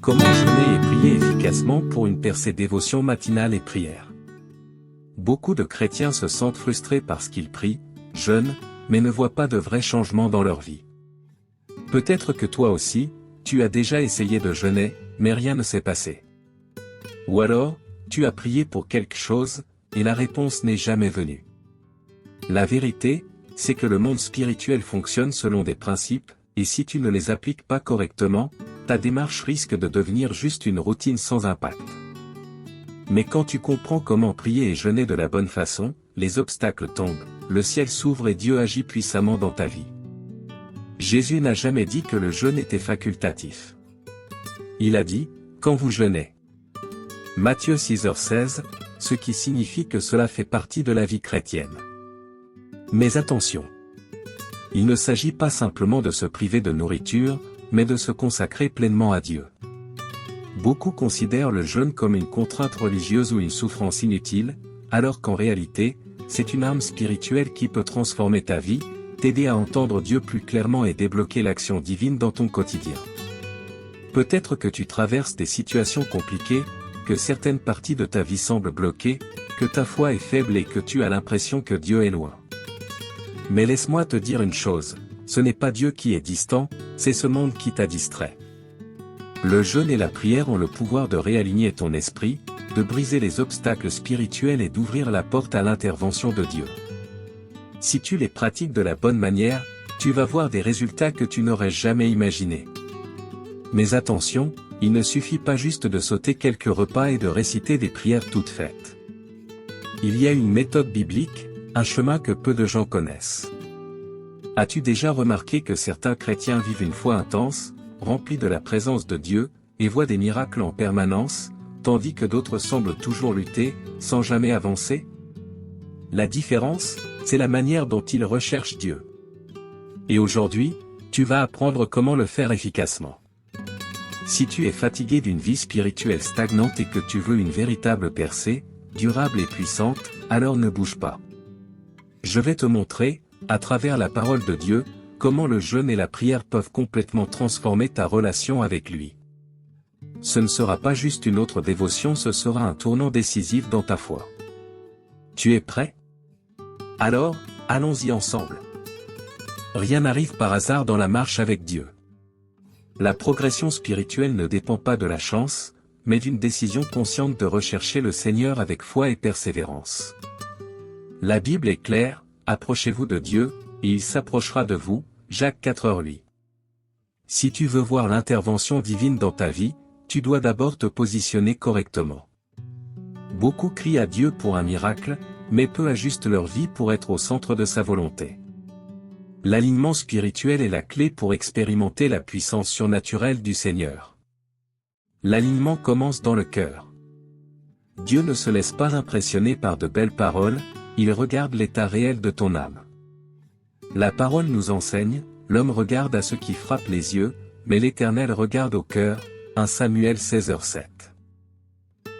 Comment jeûner et prier efficacement pour une percée dévotion matinale et prière? Beaucoup de chrétiens se sentent frustrés parce qu'ils prient, jeûnent, mais ne voient pas de vrais changements dans leur vie. Peut-être que toi aussi, tu as déjà essayé de jeûner, mais rien ne s'est passé. Ou alors, tu as prié pour quelque chose, et la réponse n'est jamais venue. La vérité, c'est que le monde spirituel fonctionne selon des principes, et si tu ne les appliques pas correctement, ta démarche risque de devenir juste une routine sans impact. Mais quand tu comprends comment prier et jeûner de la bonne façon, les obstacles tombent, le ciel s'ouvre et Dieu agit puissamment dans ta vie. Jésus n'a jamais dit que le jeûne était facultatif. Il a dit, quand vous jeûnez. Matthieu 6h16, ce qui signifie que cela fait partie de la vie chrétienne. Mais attention! Il ne s'agit pas simplement de se priver de nourriture, mais de se consacrer pleinement à Dieu. Beaucoup considèrent le jeûne comme une contrainte religieuse ou une souffrance inutile, alors qu'en réalité, c'est une arme spirituelle qui peut transformer ta vie, t'aider à entendre Dieu plus clairement et débloquer l'action divine dans ton quotidien. Peut-être que tu traverses des situations compliquées, que certaines parties de ta vie semblent bloquées, que ta foi est faible et que tu as l'impression que Dieu est loin. Mais laisse-moi te dire une chose, ce n'est pas Dieu qui est distant, c'est ce monde qui t'a distrait. Le jeûne et la prière ont le pouvoir de réaligner ton esprit, de briser les obstacles spirituels et d'ouvrir la porte à l'intervention de Dieu. Si tu les pratiques de la bonne manière, tu vas voir des résultats que tu n'aurais jamais imaginés. Mais attention, il ne suffit pas juste de sauter quelques repas et de réciter des prières toutes faites. Il y a une méthode biblique, un chemin que peu de gens connaissent. As-tu déjà remarqué que certains chrétiens vivent une foi intense, remplie de la présence de Dieu, et voient des miracles en permanence, tandis que d'autres semblent toujours lutter, sans jamais avancer? La différence, c'est la manière dont ils recherchent Dieu. Et aujourd'hui, tu vas apprendre comment le faire efficacement. Si tu es fatigué d'une vie spirituelle stagnante et que tu veux une véritable percée, durable et puissante, alors ne bouge pas. Je vais te montrer, à travers la parole de Dieu, comment le jeûne et la prière peuvent complètement transformer ta relation avec lui. Ce ne sera pas juste une autre dévotion, ce sera un tournant décisif dans ta foi. Tu es prêt? Alors, allons-y ensemble. Rien n'arrive par hasard dans la marche avec Dieu. La progression spirituelle ne dépend pas de la chance, mais d'une décision consciente de rechercher le Seigneur avec foi et persévérance. La Bible est claire, approchez-vous de Dieu, et il s'approchera de vous, Jacques 4:8. Si tu veux voir l'intervention divine dans ta vie, tu dois d'abord te positionner correctement. Beaucoup crient à Dieu pour un miracle, mais peu ajustent leur vie pour être au centre de sa volonté. L'alignement spirituel est la clé pour expérimenter la puissance surnaturelle du Seigneur. L'alignement commence dans le cœur. Dieu ne se laisse pas impressionner par de belles paroles, il regarde l'état réel de ton âme. La parole nous enseigne, l'homme regarde à ce qui frappe les yeux, mais l'Éternel regarde au cœur, 1 Samuel 16h7.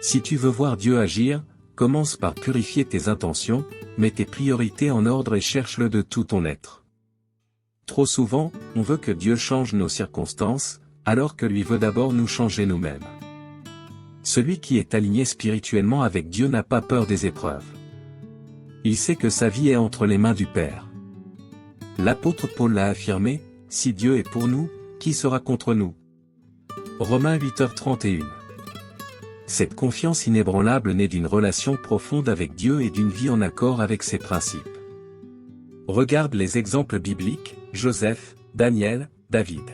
Si tu veux voir Dieu agir, commence par purifier tes intentions, mets tes priorités en ordre et cherche-le de tout ton être. Trop souvent, on veut que Dieu change nos circonstances, alors que lui veut d'abord nous changer nous-mêmes. Celui qui est aligné spirituellement avec Dieu n'a pas peur des épreuves. Il sait que sa vie est entre les mains du Père. L'apôtre Paul l'a affirmé, si Dieu est pour nous, qui sera contre nous? Romains 8h31. Cette confiance inébranlable naît d'une relation profonde avec Dieu et d'une vie en accord avec ses principes. Regarde les exemples bibliques, Joseph, Daniel, David.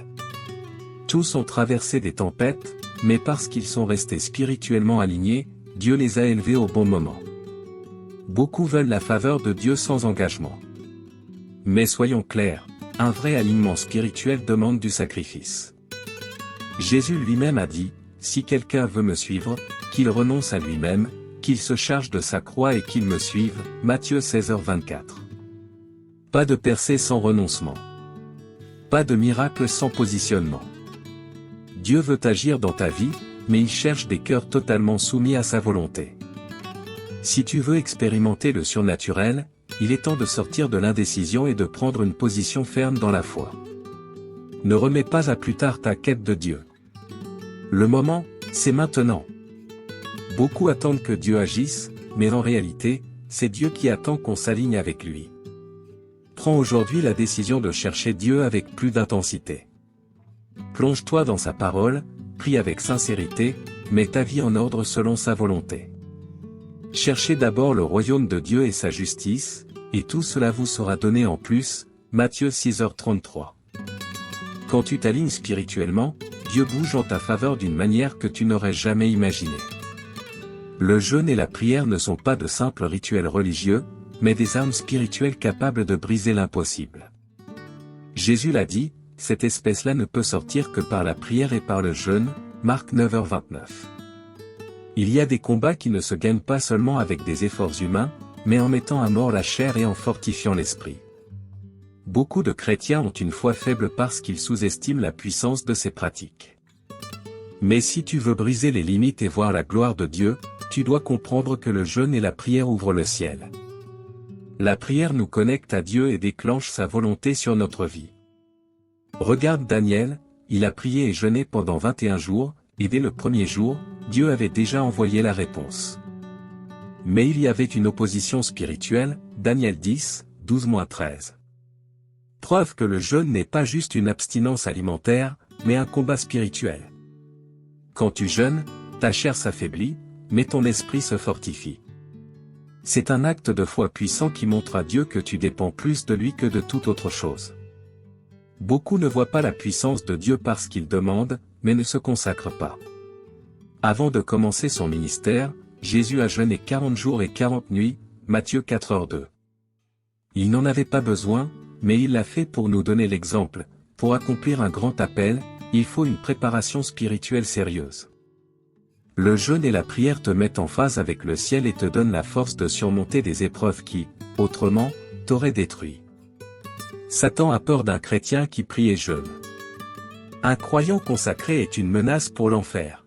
Tous ont traversé des tempêtes, mais parce qu'ils sont restés spirituellement alignés, Dieu les a élevés au bon moment. Beaucoup veulent la faveur de Dieu sans engagement. Mais soyons clairs, un vrai alignement spirituel demande du sacrifice. Jésus lui-même a dit, si quelqu'un veut me suivre, qu'il renonce à lui-même, qu'il se charge de sa croix et qu'il me suive, Matthieu 16h24. Pas de percée sans renoncement. Pas de miracle sans positionnement. Dieu veut agir dans ta vie, mais il cherche des cœurs totalement soumis à sa volonté. Si tu veux expérimenter le surnaturel, il est temps de sortir de l'indécision et de prendre une position ferme dans la foi. Ne remets pas à plus tard ta quête de Dieu. Le moment, c'est maintenant. Beaucoup attendent que Dieu agisse, mais en réalité, c'est Dieu qui attend qu'on s'aligne avec lui. Prends aujourd'hui la décision de chercher Dieu avec plus d'intensité. Plonge-toi dans sa parole, prie avec sincérité, mets ta vie en ordre selon sa volonté. Cherchez d'abord le royaume de Dieu et sa justice, et tout cela vous sera donné en plus, Matthieu 6h33. Quand tu t'alignes spirituellement, Dieu bouge en ta faveur d'une manière que tu n'aurais jamais imaginée. Le jeûne et la prière ne sont pas de simples rituels religieux, mais des armes spirituelles capables de briser l'impossible. Jésus l'a dit, cette espèce-là ne peut sortir que par la prière et par le jeûne, Marc 9h29. Il y a des combats qui ne se gagnent pas seulement avec des efforts humains, mais en mettant à mort la chair et en fortifiant l'esprit. Beaucoup de chrétiens ont une foi faible parce qu'ils sous-estiment la puissance de ces pratiques. Mais si tu veux briser les limites et voir la gloire de Dieu, tu dois comprendre que le jeûne et la prière ouvrent le ciel. La prière nous connecte à Dieu et déclenche sa volonté sur notre vie. Regarde Daniel, il a prié et jeûné pendant 21 jours, et dès le premier jour, Dieu avait déjà envoyé la réponse. Mais il y avait une opposition spirituelle, Daniel 10, 12-13. Preuve que le jeûne n'est pas juste une abstinence alimentaire, mais un combat spirituel. Quand tu jeûnes, ta chair s'affaiblit, mais ton esprit se fortifie. C'est un acte de foi puissant qui montre à Dieu que tu dépends plus de lui que de toute autre chose. Beaucoup ne voient pas la puissance de Dieu parce qu'ils demandent, mais ne se consacrent pas. Avant de commencer son ministère, Jésus a jeûné 40 jours et 40 nuits, Matthieu 4h2. Il n'en avait pas besoin, mais il l'a fait pour nous donner l'exemple. Pour accomplir un grand appel, il faut une préparation spirituelle sérieuse. Le jeûne et la prière te mettent en phase avec le ciel et te donnent la force de surmonter des épreuves qui, autrement, t'auraient détruit. Satan a peur d'un chrétien qui prie et jeûne. Un croyant consacré est une menace pour l'enfer.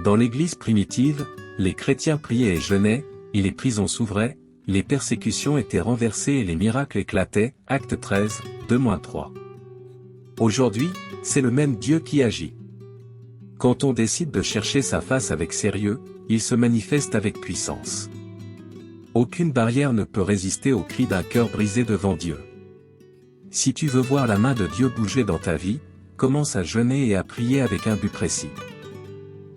Dans l'Église primitive, les chrétiens priaient et jeûnaient, et les prisons s'ouvraient, les persécutions étaient renversées et les miracles éclataient, Acte 13, 2-3. Aujourd'hui, c'est le même Dieu qui agit. Quand on décide de chercher sa face avec sérieux, il se manifeste avec puissance. Aucune barrière ne peut résister au cri d'un cœur brisé devant Dieu. Si tu veux voir la main de Dieu bouger dans ta vie, commence à jeûner et à prier avec un but précis.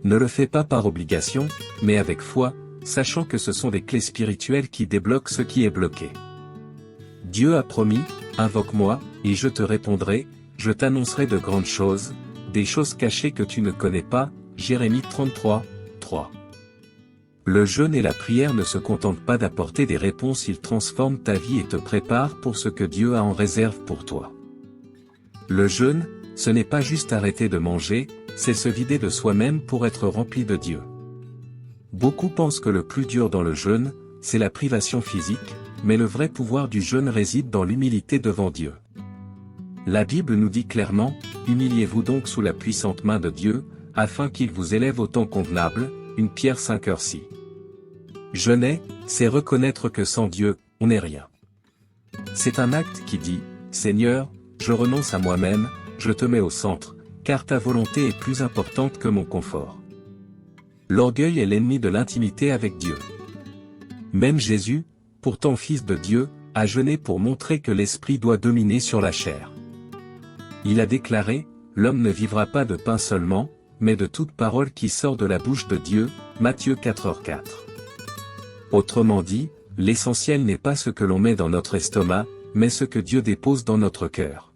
Ne le fais pas par obligation, mais avec foi, sachant que ce sont des clés spirituelles qui débloquent ce qui est bloqué. Dieu a promis, invoque-moi, et je te répondrai, je t'annoncerai de grandes choses, des choses cachées que tu ne connais pas, Jérémie 33, 3. Le jeûne et la prière ne se contentent pas d'apporter des réponses, ils transforment ta vie et te préparent pour ce que Dieu a en réserve pour toi. Le jeûne, ce n'est pas juste arrêter de manger, c'est se vider de soi-même pour être rempli de Dieu. Beaucoup pensent que le plus dur dans le jeûne, c'est la privation physique, mais le vrai pouvoir du jeûne réside dans l'humilité devant Dieu. La Bible nous dit clairement, « Humiliez-vous donc sous la puissante main de Dieu, afin qu'il vous élève au temps convenable » 1 Pierre 5h6. Jeûner, c'est reconnaître que sans Dieu, on n'est rien. C'est un acte qui dit, « Seigneur, je renonce à moi-même, je te mets au centre, car ta volonté est plus importante que mon confort. » L'orgueil est l'ennemi de l'intimité avec Dieu. Même Jésus, pourtant fils de Dieu, a jeûné pour montrer que l'esprit doit dominer sur la chair. Il a déclaré, « L'homme ne vivra pas de pain seulement, mais de toute parole qui sort de la bouche de Dieu, Matthieu 4h4. Autrement dit, l'essentiel n'est pas ce que l'on met dans notre estomac, mais ce que Dieu dépose dans notre cœur.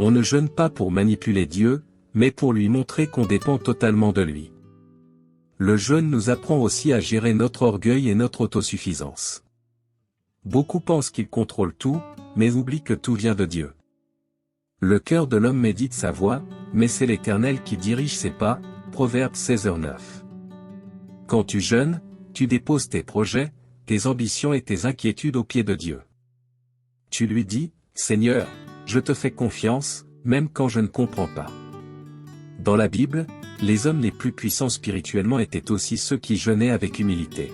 On ne jeûne pas pour manipuler Dieu, mais pour lui montrer qu'on dépend totalement de lui. Le jeûne nous apprend aussi à gérer notre orgueil et notre autosuffisance. Beaucoup pensent qu'ils contrôlent tout, mais oublient que tout vient de Dieu. Le cœur de l'homme médite sa voie, mais c'est l'Éternel qui dirige ses pas, Proverbe 16h9. Quand tu jeûnes, tu déposes tes projets, tes ambitions et tes inquiétudes aux pieds de Dieu. Tu lui dis, « Seigneur, je te fais confiance, même quand je ne comprends pas. » Dans la Bible, les hommes les plus puissants spirituellement étaient aussi ceux qui jeûnaient avec humilité.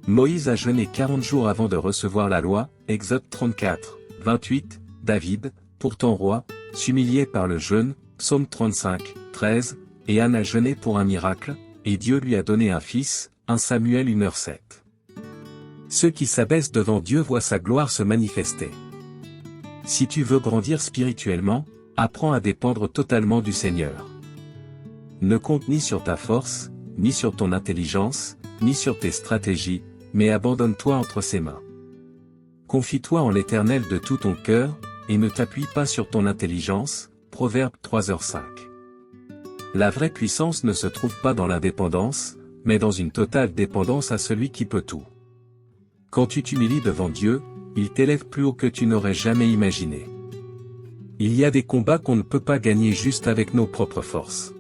Moïse a jeûné 40 jours avant de recevoir la loi, Exode 34, 28, David, pourtant roi, s'humiliait par le jeûne, Psaume 35, 13, et Anne a jeûné pour un miracle, et Dieu lui a donné un fils, 1 Samuel 1h7. Ceux qui s'abaissent devant Dieu voient sa gloire se manifester. Si tu veux grandir spirituellement, apprends à dépendre totalement du Seigneur. Ne compte ni sur ta force, ni sur ton intelligence, ni sur tes stratégies, mais abandonne-toi entre ses mains. Confie-toi en l'Éternel de tout ton cœur, et ne t'appuie pas sur ton intelligence, Proverbe 3h5. La vraie puissance ne se trouve pas dans l'indépendance, mais dans une totale dépendance à celui qui peut tout. Quand tu t'humilies devant Dieu, il t'élève plus haut que tu n'aurais jamais imaginé. Il y a des combats qu'on ne peut pas gagner juste avec nos propres forces.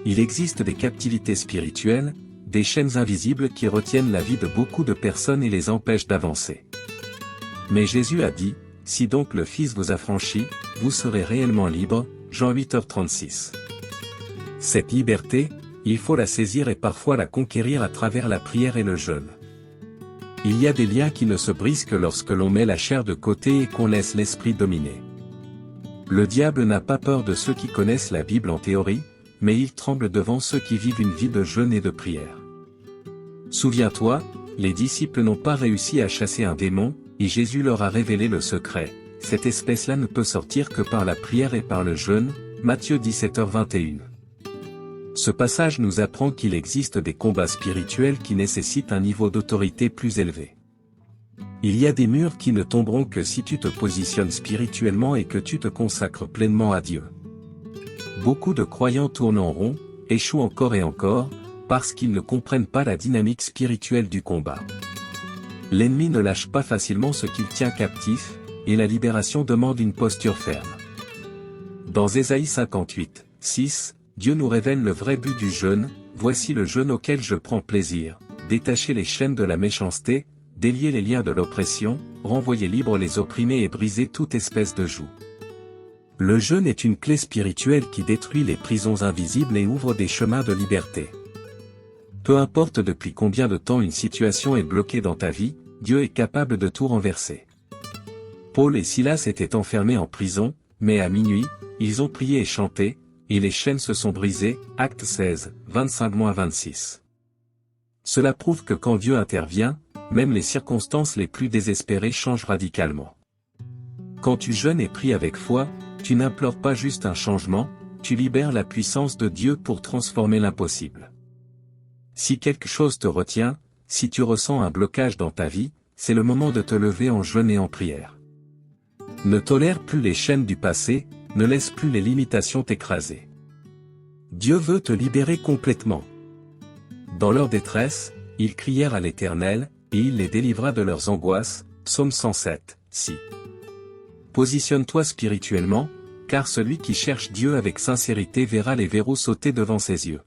Il existe des captivités spirituelles, des chaînes invisibles qui retiennent la vie de beaucoup de personnes et les empêchent d'avancer. Mais Jésus a dit, « Si donc le Fils vous affranchit, vous serez réellement libre » Jean 8h36. Cette liberté, il faut la saisir et parfois la conquérir à travers la prière et le jeûne. Il y a des liens qui ne se brisent que lorsque l'on met la chair de côté et qu'on laisse l'esprit dominer. Le diable n'a pas peur de ceux qui connaissent la Bible en théorie, mais il tremble devant ceux qui vivent une vie de jeûne et de prière. Souviens-toi, les disciples n'ont pas réussi à chasser un démon, et Jésus leur a révélé le secret. Cette espèce-là ne peut sortir que par la prière et par le jeûne, Matthieu 17h21. Ce passage nous apprend qu'il existe des combats spirituels qui nécessitent un niveau d'autorité plus élevé. Il y a des murs qui ne tomberont que si tu te positionnes spirituellement et que tu te consacres pleinement à Dieu. Beaucoup de croyants tournent en rond, échouent encore et encore, parce qu'ils ne comprennent pas la dynamique spirituelle du combat. L'ennemi ne lâche pas facilement ce qu'il tient captif, et la libération demande une posture ferme. Dans Ésaïe 58, 6, Dieu nous révèle le vrai but du jeûne, « Voici le jeûne auquel je prends plaisir, détacher les chaînes de la méchanceté, délier les liens de l'oppression, renvoyer libres les opprimés et briser toute espèce de joug. » Le jeûne est une clé spirituelle qui détruit les prisons invisibles et ouvre des chemins de liberté. Peu importe depuis combien de temps une situation est bloquée dans ta vie, Dieu est capable de tout renverser. Paul et Silas étaient enfermés en prison, mais à minuit, ils ont prié et chanté, et les chaînes se sont brisées, Actes 16, 25-26. Cela prouve que quand Dieu intervient, même les circonstances les plus désespérées changent radicalement. Quand tu jeûnes et pries avec foi, tu n'implores pas juste un changement, tu libères la puissance de Dieu pour transformer l'impossible. Si quelque chose te retient, si tu ressens un blocage dans ta vie, c'est le moment de te lever en jeûne et en prière. Ne tolère plus les chaînes du passé, ne laisse plus les limitations t'écraser. Dieu veut te libérer complètement. Dans leur détresse, ils crièrent à l'Éternel, et il les délivra de leurs angoisses, Psaume 107, 6. Positionne-toi spirituellement, car celui qui cherche Dieu avec sincérité verra les verrous sauter devant ses yeux.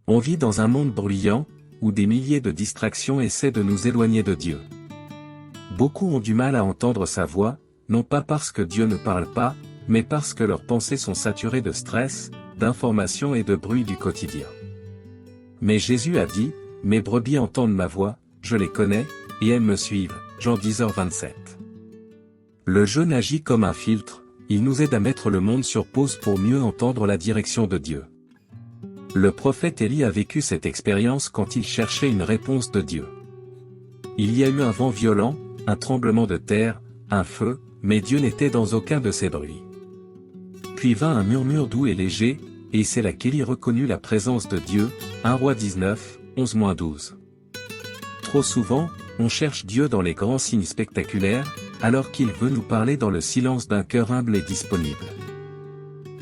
On vit dans un monde bruyant, où des milliers de distractions essaient de nous éloigner de Dieu. Beaucoup ont du mal à entendre sa voix, non pas parce que Dieu ne parle pas, mais parce que leurs pensées sont saturées de stress, d'informations et de bruit du quotidien. Mais Jésus a dit, « Mes brebis entendent ma voix, je les connais, et elles me suivent » Jean 10h27. Le jeûne agit comme un filtre, il nous aide à mettre le monde sur pause pour mieux entendre la direction de Dieu. Le prophète Élie a vécu cette expérience quand il cherchait une réponse de Dieu. Il y a eu un vent violent, un tremblement de terre, un feu, mais Dieu n'était dans aucun de ces bruits. Puis vint un murmure doux et léger, et c'est là qu'Élie reconnut la présence de Dieu, 1 Roi 19, 11-12. Trop souvent, on cherche Dieu dans les grands signes spectaculaires, alors qu'il veut nous parler dans le silence d'un cœur humble et disponible.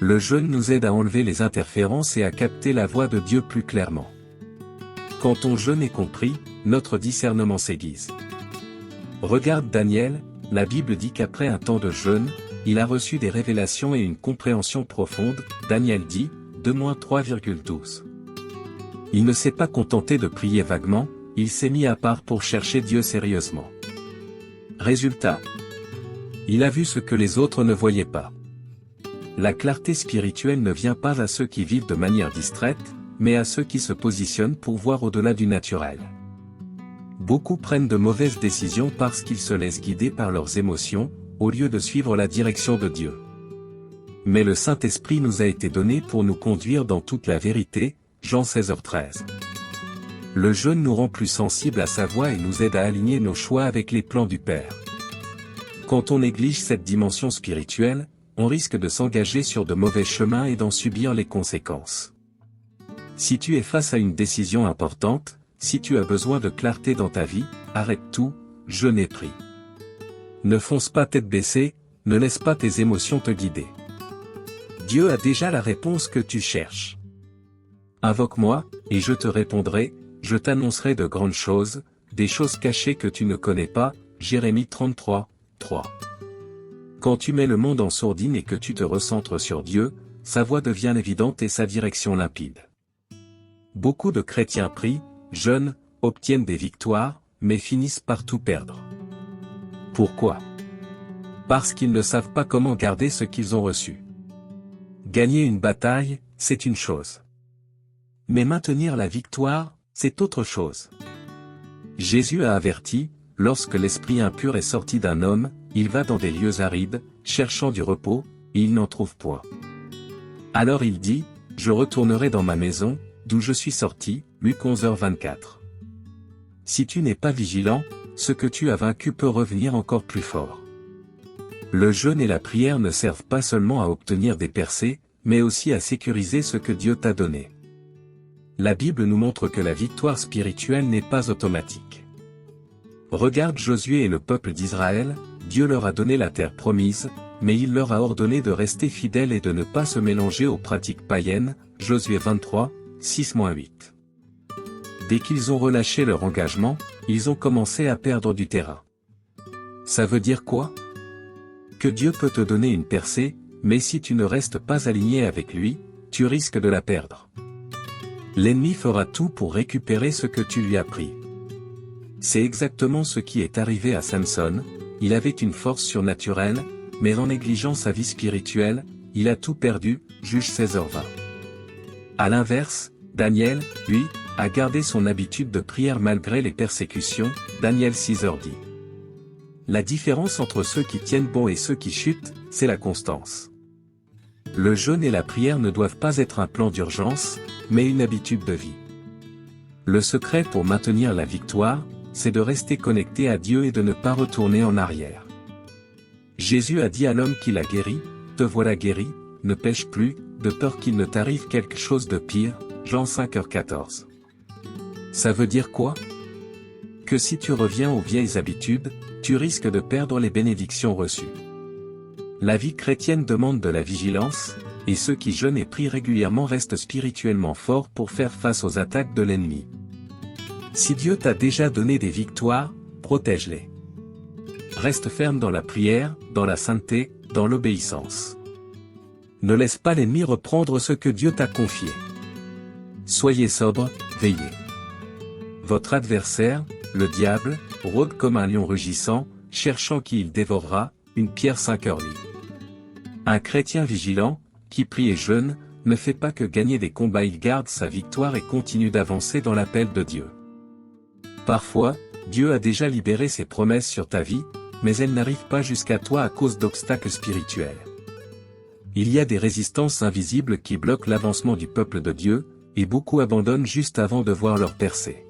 Le jeûne nous aide à enlever les interférences et à capter la voix de Dieu plus clairement. Quand on jeûne et qu'on prie, notre discernement s'aiguise. Regarde Daniel, la Bible dit qu'après un temps de jeûne, il a reçu des révélations et une compréhension profonde, Daniel dit, 2-3,12. Il ne s'est pas contenté de prier vaguement, il s'est mis à part pour chercher Dieu sérieusement. Résultat. Il a vu ce que les autres ne voyaient pas. La clarté spirituelle ne vient pas à ceux qui vivent de manière distraite, mais à ceux qui se positionnent pour voir au-delà du naturel. Beaucoup prennent de mauvaises décisions parce qu'ils se laissent guider par leurs émotions, au lieu de suivre la direction de Dieu. Mais le Saint-Esprit nous a été donné pour nous conduire dans toute la vérité, Jean 16h13. Le jeûne nous rend plus sensibles à sa voix et nous aide à aligner nos choix avec les plans du Père. Quand on néglige cette dimension spirituelle, on risque de s'engager sur de mauvais chemins et d'en subir les conséquences. Si tu es face à une décision importante, si tu as besoin de clarté dans ta vie, arrête tout, jeûne et prie. Ne fonce pas tête baissée, ne laisse pas tes émotions te guider. Dieu a déjà la réponse que tu cherches. Invoque-moi, et je te répondrai, je t'annoncerai de grandes choses, des choses cachées que tu ne connais pas, Jérémie 33, 3. Quand tu mets le monde en sourdine et que tu te recentres sur Dieu, sa voix devient évidente et sa direction limpide. Beaucoup de chrétiens prient, jeûnent, obtiennent des victoires, mais finissent par tout perdre. Pourquoi? Parce qu'ils ne savent pas comment garder ce qu'ils ont reçu. Gagner une bataille, c'est une chose. Mais maintenir la victoire, c'est autre chose. Jésus a averti, lorsque l'esprit impur est sorti d'un homme, il va dans des lieux arides, cherchant du repos, et il n'en trouve point. Alors il dit, je retournerai dans ma maison, d'où je suis sorti, Luc 11h24. Si tu n'es pas vigilant, ce que tu as vaincu peut revenir encore plus fort. Le jeûne et la prière ne servent pas seulement à obtenir des percées, mais aussi à sécuriser ce que Dieu t'a donné. La Bible nous montre que la victoire spirituelle n'est pas automatique. Regarde Josué et le peuple d'Israël, Dieu leur a donné la terre promise, mais il leur a ordonné de rester fidèles et de ne pas se mélanger aux pratiques païennes, Josué 23, 6-8. Dès qu'ils ont relâché leur engagement, ils ont commencé à perdre du terrain. Ça veut dire quoi? Que Dieu peut te donner une percée, mais si tu ne restes pas aligné avec lui, tu risques de la perdre. L'ennemi fera tout pour récupérer ce que tu lui as pris. C'est exactement ce qui est arrivé à Samson, il avait une force surnaturelle, mais en négligeant sa vie spirituelle, il a tout perdu, Juge 16h20. À l'inverse, Daniel, lui, a gardé son habitude de prière malgré les persécutions, Daniel 6h10. La différence entre ceux qui tiennent bon et ceux qui chutent, c'est la constance. Le jeûne et la prière ne doivent pas être un plan d'urgence, mais une habitude de vie. Le secret pour maintenir la victoire, c'est de rester connecté à Dieu et de ne pas retourner en arrière. Jésus a dit à l'homme qui l'a guéri, « Te voilà guéri, ne pêche plus, de peur qu'il ne t'arrive quelque chose de pire », Jean 5h14. Ça veut dire quoi? Que si tu reviens aux vieilles habitudes, tu risques de perdre les bénédictions reçues. La vie chrétienne demande de la vigilance, et ceux qui jeûnent et prient régulièrement restent spirituellement forts pour faire face aux attaques de l'ennemi. Si Dieu t'a déjà donné des victoires, protège-les. Reste ferme dans la prière, dans la sainteté, dans l'obéissance. Ne laisse pas l'ennemi reprendre ce que Dieu t'a confié. Soyez sobre, veillez. Votre adversaire, le diable, rôde comme un lion rugissant, cherchant qui il dévorera, 1 Pierre 5h8. Un chrétien vigilant, qui prie et jeûne, ne fait pas que gagner des combats, il garde sa victoire et continue d'avancer dans l'appel de Dieu. Parfois, Dieu a déjà libéré ses promesses sur ta vie, mais elles n'arrivent pas jusqu'à toi à cause d'obstacles spirituels. Il y a des résistances invisibles qui bloquent l'avancement du peuple de Dieu, et beaucoup abandonnent juste avant de voir leur percée.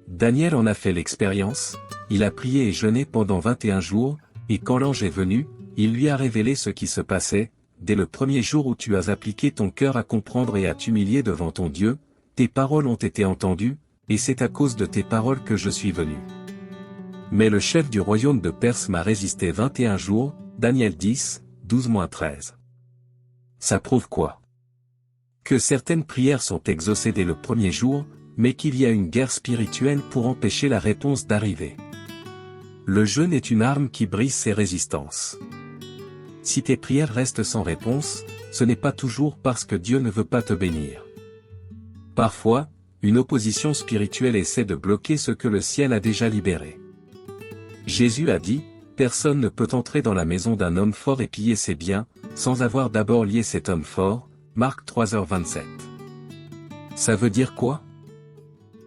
Daniel en a fait l'expérience, il a prié et jeûné pendant 21 jours, et quand l'ange est venu, il lui a révélé ce qui se passait. Dès le premier jour où tu as appliqué ton cœur à comprendre et à t'humilier devant ton Dieu, tes paroles ont été entendues, et c'est à cause de tes paroles que je suis venu. Mais le chef du royaume de Perse m'a résisté 21 jours, Daniel 10, 12-13. Ça prouve quoi? Que certaines prières sont exaucées dès le premier jour, mais qu'il y a une guerre spirituelle pour empêcher la réponse d'arriver. Le jeûne est une arme qui brise ces résistances. Si tes prières restent sans réponse, ce n'est pas toujours parce que Dieu ne veut pas te bénir. Parfois, une opposition spirituelle essaie de bloquer ce que le ciel a déjà libéré. Jésus a dit, « Personne ne peut entrer dans la maison d'un homme fort et piller ses biens, sans avoir d'abord lié cet homme fort » Marc 3h27. Ça veut dire quoi?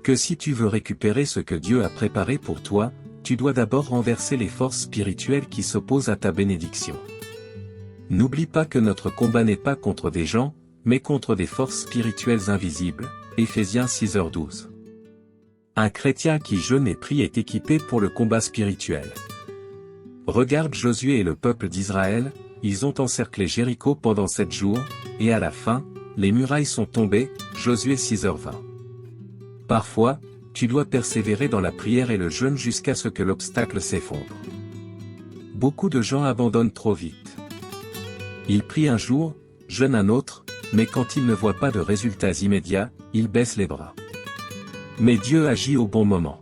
Que si tu veux récupérer ce que Dieu a préparé pour toi, tu dois d'abord renverser les forces spirituelles qui s'opposent à ta bénédiction. N'oublie pas que notre combat n'est pas contre des gens, mais contre des forces spirituelles invisibles. Éphésiens 6h12. Un chrétien qui jeûne et prie est équipé pour le combat spirituel. Regarde Josué et le peuple d'Israël, ils ont encerclé Jéricho pendant 7 jours, et à la fin, les murailles sont tombées, Josué 6h20. Parfois, tu dois persévérer dans la prière et le jeûne jusqu'à ce que l'obstacle s'effondre. Beaucoup de gens abandonnent trop vite. Ils prient un jour, jeûnent un autre, mais quand ils ne voient pas de résultats immédiats, ils baissent les bras. Mais Dieu agit au bon moment.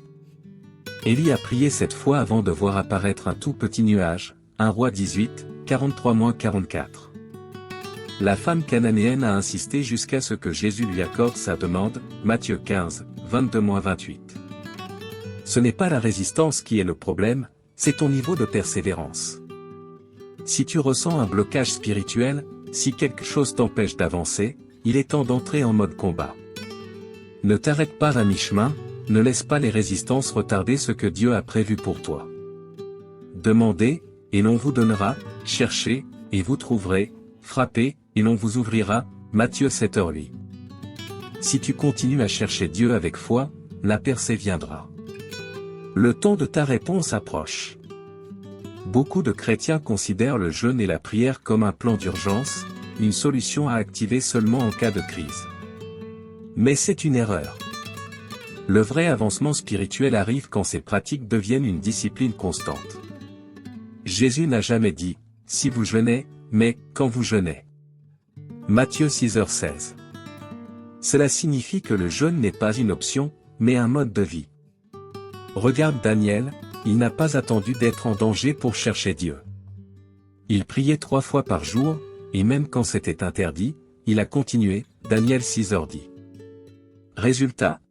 Élie a prié 7 fois avant de voir apparaître un tout petit nuage, 1 Roi 18, 43-44. La femme cananéenne a insisté jusqu'à ce que Jésus lui accorde sa demande, Matthieu 15, 22-28. Ce n'est pas la résistance qui est le problème, c'est ton niveau de persévérance. Si tu ressens un blocage spirituel, si quelque chose t'empêche d'avancer, il est temps d'entrer en mode combat. Ne t'arrête pas à mi-chemin, ne laisse pas les résistances retarder ce que Dieu a prévu pour toi. Demandez, et l'on vous donnera, cherchez, et vous trouverez, frappez, et l'on vous ouvrira, Matthieu 7h8. Si tu continues à chercher Dieu avec foi, la percée viendra. Le temps de ta réponse approche. Beaucoup de chrétiens considèrent le jeûne et la prière comme un plan d'urgence, une solution à activer seulement en cas de crise. Mais c'est une erreur. Le vrai avancement spirituel arrive quand ces pratiques deviennent une discipline constante. Jésus n'a jamais dit « si vous jeûnez », mais « quand vous jeûnez ». Matthieu 6h16. Cela signifie que le jeûne n'est pas une option, mais un mode de vie. Regarde Daniel, il n'a pas attendu d'être en danger pour chercher Dieu. Il priait 3 fois par jour, et même quand c'était interdit, il a continué, Daniel 6h10. Résultat.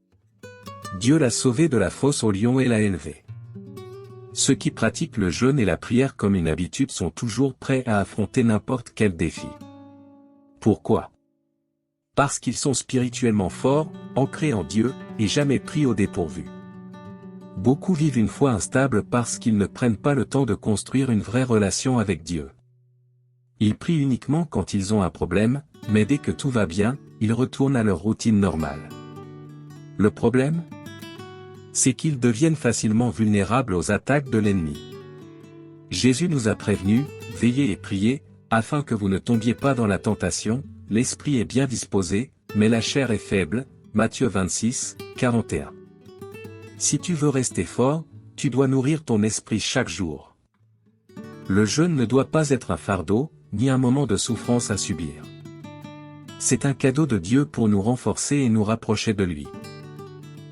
Dieu l'a sauvé de la fosse au lion et l'a élevé. Ceux qui pratiquent le jeûne et la prière comme une habitude sont toujours prêts à affronter n'importe quel défi. Pourquoi? Parce qu'ils sont spirituellement forts, ancrés en Dieu, et jamais pris au dépourvu. Beaucoup vivent une foi instable parce qu'ils ne prennent pas le temps de construire une vraie relation avec Dieu. Ils prient uniquement quand ils ont un problème, mais dès que tout va bien, ils retournent à leur routine normale. Le problème? C'est qu'ils deviennent facilement vulnérables aux attaques de l'ennemi. Jésus nous a prévenus, veillez et priez, afin que vous ne tombiez pas dans la tentation, l'esprit est bien disposé, mais la chair est faible, Matthieu 26, 41. Si tu veux rester fort, tu dois nourrir ton esprit chaque jour. Le jeûne ne doit pas être un fardeau, ni un moment de souffrance à subir. C'est un cadeau de Dieu pour nous renforcer et nous rapprocher de lui.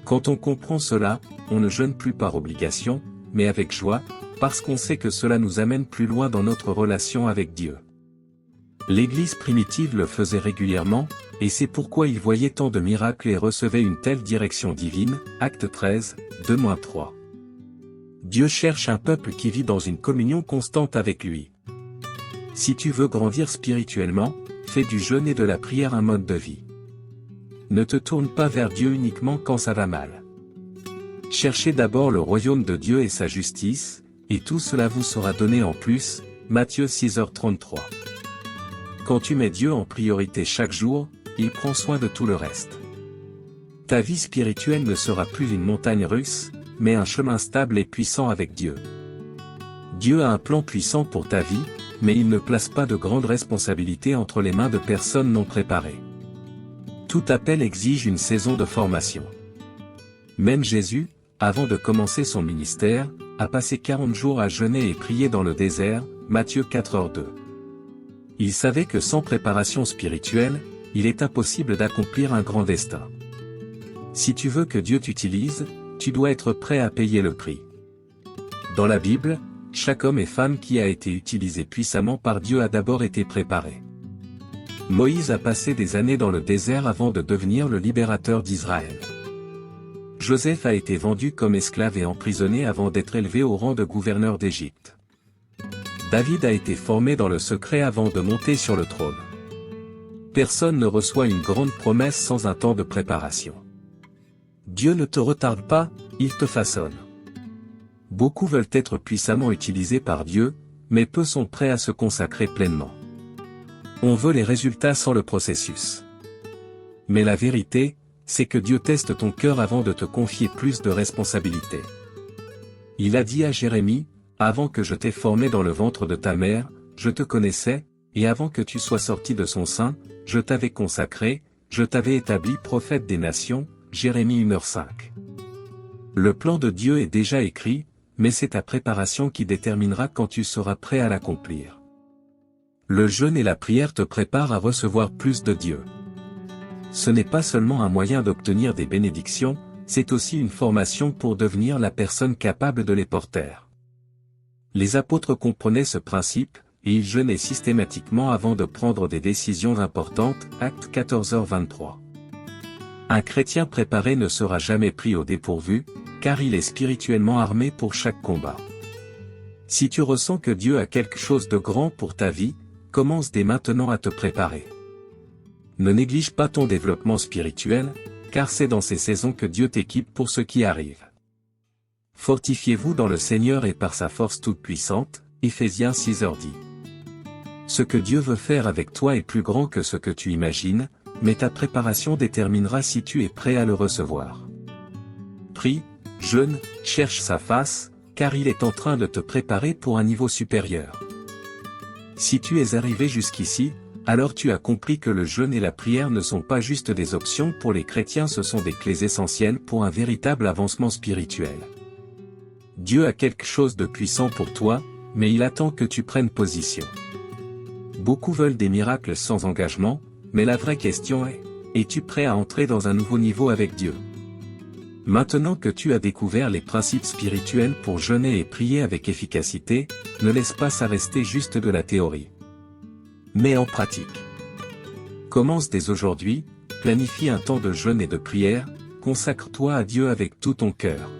Quand on comprend cela, on ne jeûne plus par obligation, mais avec joie, parce qu'on sait que cela nous amène plus loin dans notre relation avec Dieu. L'Église primitive le faisait régulièrement, et c'est pourquoi il voyait tant de miracles et recevait une telle direction divine, Acte 13, 2-3. Dieu cherche un peuple qui vit dans une communion constante avec lui. Si tu veux grandir spirituellement, fais du jeûne et de la prière un mode de vie. Ne te tourne pas vers Dieu uniquement quand ça va mal. Cherchez d'abord le royaume de Dieu et sa justice, et tout cela vous sera donné en plus, Matthieu 6h33. Quand tu mets Dieu en priorité chaque jour, il prend soin de tout le reste. Ta vie spirituelle ne sera plus une montagne russe, mais un chemin stable et puissant avec Dieu. Dieu a un plan puissant pour ta vie, mais il ne place pas de grandes responsabilités entre les mains de personnes non préparées. Tout appel exige une saison de formation. Même Jésus, avant de commencer son ministère, a passé 40 jours à jeûner et prier dans le désert, Matthieu 4h2. Il savait que sans préparation spirituelle, il est impossible d'accomplir un grand destin. Si tu veux que Dieu t'utilise, tu dois être prêt à payer le prix. Dans la Bible, chaque homme et femme qui a été utilisé puissamment par Dieu a d'abord été préparé. Moïse a passé des années dans le désert avant de devenir le libérateur d'Israël. Joseph a été vendu comme esclave et emprisonné avant d'être élevé au rang de gouverneur d'Égypte. David a été formé dans le secret avant de monter sur le trône. Personne ne reçoit une grande promesse sans un temps de préparation. Dieu ne te retarde pas, il te façonne. Beaucoup veulent être puissamment utilisés par Dieu, mais peu sont prêts à se consacrer pleinement. On veut les résultats sans le processus. Mais la vérité, c'est que Dieu teste ton cœur avant de te confier plus de responsabilités. Il a dit à Jérémie, « Avant que je t'ai formé dans le ventre de ta mère, je te connaissais, et avant que tu sois sorti de son sein, je t'avais consacré, je t'avais établi prophète des nations. » Jérémie 1h5. Le plan de Dieu est déjà écrit, mais c'est ta préparation qui déterminera quand tu seras prêt à l'accomplir. Le jeûne et la prière te préparent à recevoir plus de Dieu. Ce n'est pas seulement un moyen d'obtenir des bénédictions, c'est aussi une formation pour devenir la personne capable de les porter. Les apôtres comprenaient ce principe, et ils jeûnaient systématiquement avant de prendre des décisions importantes, Actes 14h23. Un chrétien préparé ne sera jamais pris au dépourvu, car il est spirituellement armé pour chaque combat. Si tu ressens que Dieu a quelque chose de grand pour ta vie, commence dès maintenant à te préparer. Ne néglige pas ton développement spirituel, car c'est dans ces saisons que Dieu t'équipe pour ce qui arrive. Fortifiez-vous dans le Seigneur et par sa force toute puissante, Éphésiens 6h10. Ce que Dieu veut faire avec toi est plus grand que ce que tu imagines, mais ta préparation déterminera si tu es prêt à le recevoir. Prie, jeûne, cherche sa face, car il est en train de te préparer pour un niveau supérieur. Si tu es arrivé jusqu'ici, alors tu as compris que le jeûne et la prière ne sont pas juste des options pour les chrétiens, ce sont des clés essentielles pour un véritable avancement spirituel. Dieu a quelque chose de puissant pour toi, mais il attend que tu prennes position. Beaucoup veulent des miracles sans engagement, mais la vraie question est, es-tu prêt à entrer dans un nouveau niveau avec Dieu? Maintenant que tu as découvert les principes spirituels pour jeûner et prier avec efficacité, ne laisse pas ça rester juste de la théorie. Mets en pratique. Commence dès aujourd'hui, planifie un temps de jeûne et de prière, consacre-toi à Dieu avec tout ton cœur.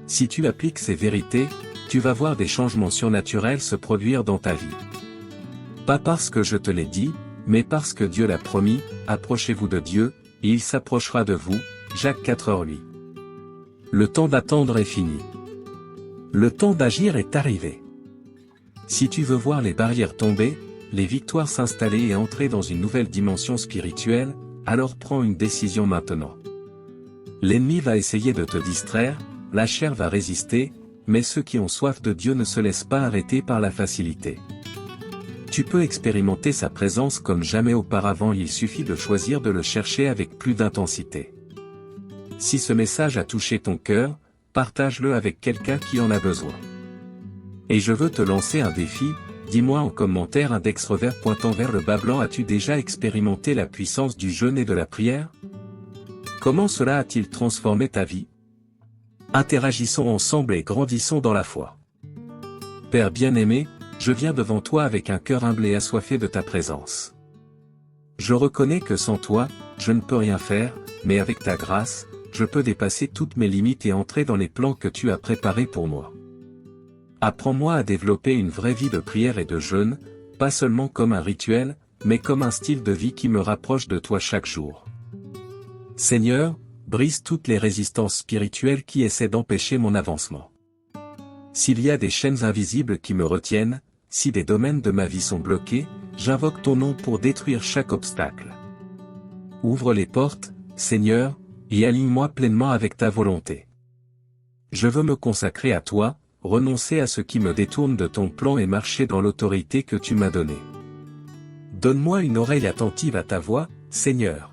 Si tu appliques ces vérités, tu vas voir des changements surnaturels se produire dans ta vie. Pas parce que je te l'ai dit, mais parce que Dieu l'a promis, approchez-vous de Dieu, et il s'approchera de vous, Jacques 4h8. Le temps d'attendre est fini. Le temps d'agir est arrivé. Si tu veux voir les barrières tomber, les victoires s'installer et entrer dans une nouvelle dimension spirituelle, alors prends une décision maintenant. L'ennemi va essayer de te distraire, la chair va résister, mais ceux qui ont soif de Dieu ne se laissent pas arrêter par la facilité. Tu peux expérimenter sa présence comme jamais auparavant, il suffit de choisir de le chercher avec plus d'intensité. Si ce message a touché ton cœur, partage-le avec quelqu'un qui en a besoin. Et je veux te lancer un défi, dis-moi en commentaire index revers pointant vers le bas blanc, as-tu déjà expérimenté la puissance du jeûne et de la prière? Comment cela a-t-il transformé ta vie? Interagissons ensemble et grandissons dans la foi. Père bien-aimé, je viens devant toi avec un cœur humble et assoiffé de ta présence. Je reconnais que sans toi, je ne peux rien faire, mais avec ta grâce, je peux dépasser toutes mes limites et entrer dans les plans que tu as préparés pour moi. Apprends-moi à développer une vraie vie de prière et de jeûne, pas seulement comme un rituel, mais comme un style de vie qui me rapproche de toi chaque jour. Seigneur, brise toutes les résistances spirituelles qui essaient d'empêcher mon avancement. S'il y a des chaînes invisibles qui me retiennent, si des domaines de ma vie sont bloqués, j'invoque ton nom pour détruire chaque obstacle. Ouvre les portes, Seigneur, et aligne-moi pleinement avec ta volonté. Je veux me consacrer à toi, renoncer à ce qui me détourne de ton plan et marcher dans l'autorité que tu m'as donnée. Donne-moi une oreille attentive à ta voix, Seigneur.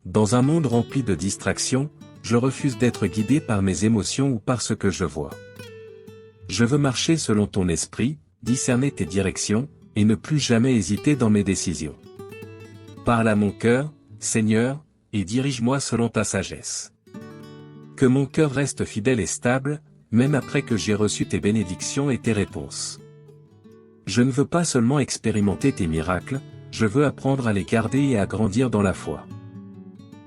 Dans un monde rempli de distractions, je refuse d'être guidé par mes émotions ou par ce que je vois. Je veux marcher selon ton esprit, discerner tes directions, et ne plus jamais hésiter dans mes décisions. Parle à mon cœur, Seigneur, et dirige-moi selon ta sagesse. Que mon cœur reste fidèle et stable, même après que j'ai reçu tes bénédictions et tes réponses. Je ne veux pas seulement expérimenter tes miracles, je veux apprendre à les garder et à grandir dans la foi.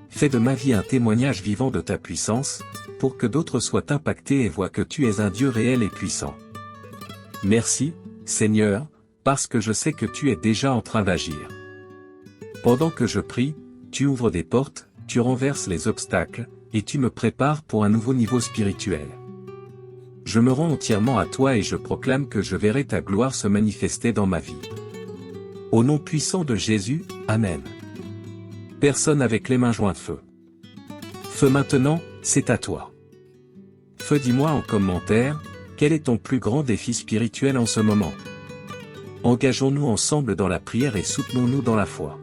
Fais de ma vie un témoignage vivant de ta puissance, pour que d'autres soient impactés et voient que tu es un Dieu réel et puissant. Merci, Seigneur, parce que je sais que tu es déjà en train d'agir. Pendant que je prie, tu ouvres des portes, tu renverses les obstacles, et tu me prépares pour un nouveau niveau spirituel. Je me rends entièrement à toi et je proclame que je verrai ta gloire se manifester dans ma vie. Au nom puissant de Jésus, Amen. Personne avec les mains jointes feu. Feu maintenant, c'est à toi. Feu, dis-moi en commentaire, quel est ton plus grand défi spirituel en ce moment? Engageons-nous ensemble dans la prière et soutenons-nous dans la foi.